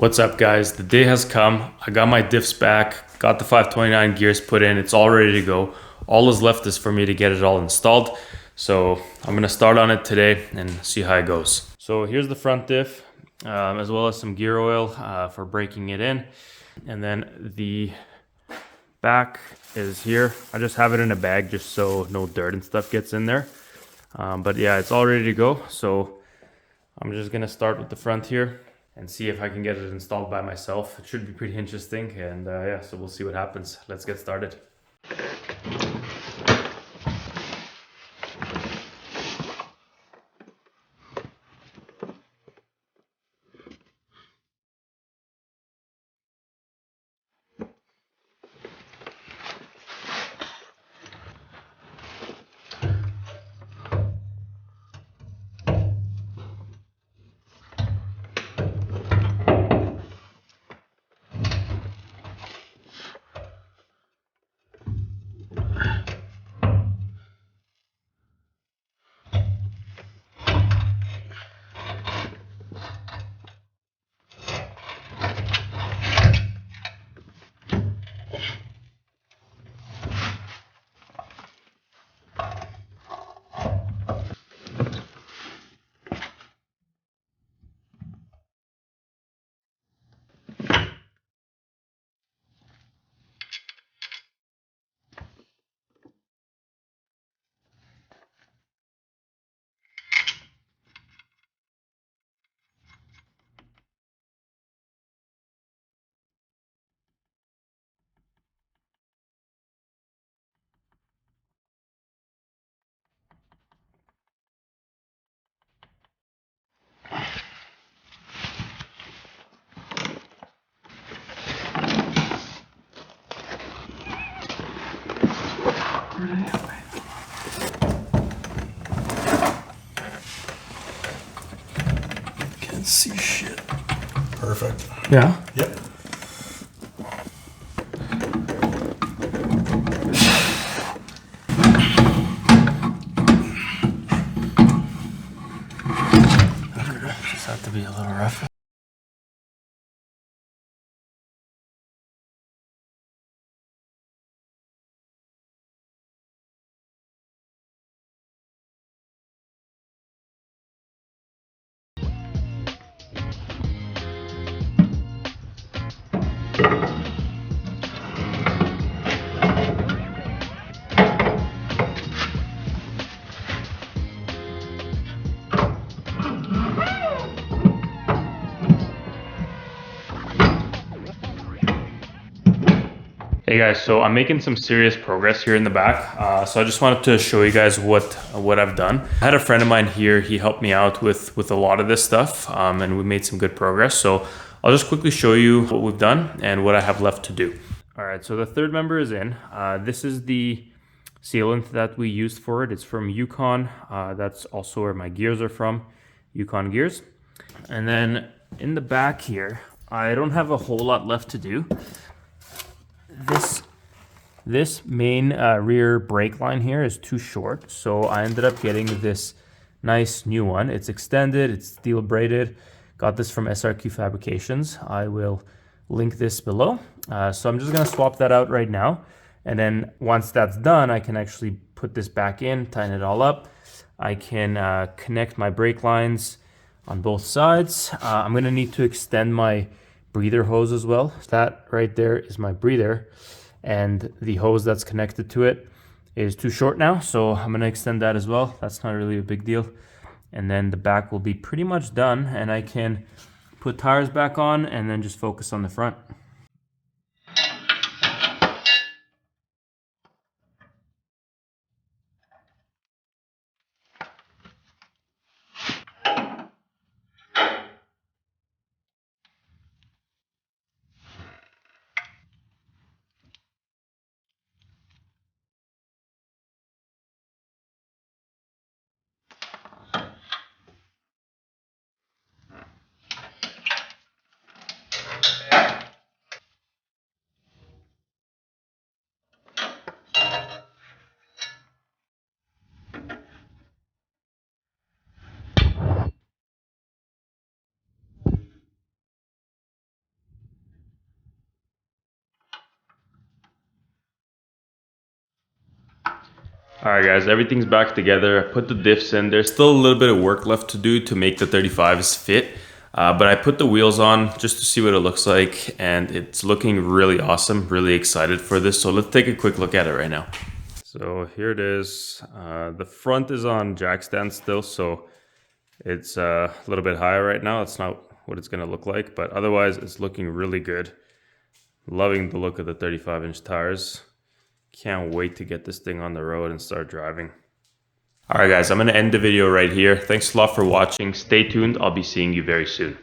What's up, guys? The day has come. I got my diffs back, got the 529 gears put in. It's all ready to go. All is left is for me to get it all installed. So I'm gonna start on it today and see how it goes. So here's the front diff, as well as some gear oil for breaking it in. And then the back is here. I just have it in a bag just so no dirt and stuff gets in there. But yeah, it's all ready to go. So I'm just gonna start with the front here and see if I can get it installed by myself. It should be pretty interesting, and yeah, so we'll see what happens. Let's get started. Can't see shit. Perfect. Yeah? Yep. Just have to be a little rough. Hey guys, so I'm making some serious progress here in the back. So I just wanted to show you guys what I've done. I had a friend of mine here. He helped me out with a lot of this stuff, and we made some good progress. So I'll just quickly show you what we've done and what I have left to do. All right, so the third member is in. This is the sealant that we used for it. It's from Yukon. That's also where my gears are from, Yukon gears. And then in the back here, I don't have a whole lot left to do. This main rear brake line here is too short, so I ended up getting this nice new one. It's extended, it's steel braided. Got this from SRQ Fabrications. I will link this below. So I'm just gonna swap that out right now. And then once that's done, I can actually put this back in, tighten it all up. I can connect my brake lines on both sides. I'm gonna need to extend my breather hose as well. That right there is my breather, and the hose that's connected to it is too short now, so I'm gonna extend that as well. That's not really a big deal. And then the back will be pretty much done, and I can put tires back on and then just focus on the front. Alright guys, everything's back together. I put the diffs in. There's still a little bit of work left to do to make the 35s fit. But I put the wheels on just to see what it looks like, and it's looking really awesome. Really excited for this. So let's take a quick look at it right now. So here it is. The front is on jack stand still, so it's a little bit higher right now. That's not what it's going to look like, but otherwise it's looking really good. Loving the look of the 35-inch tires. Can't wait to get this thing on the road and start driving. Alright guys, I'm going to end the video right here. Thanks a lot for watching. Stay tuned. I'll be seeing you very soon.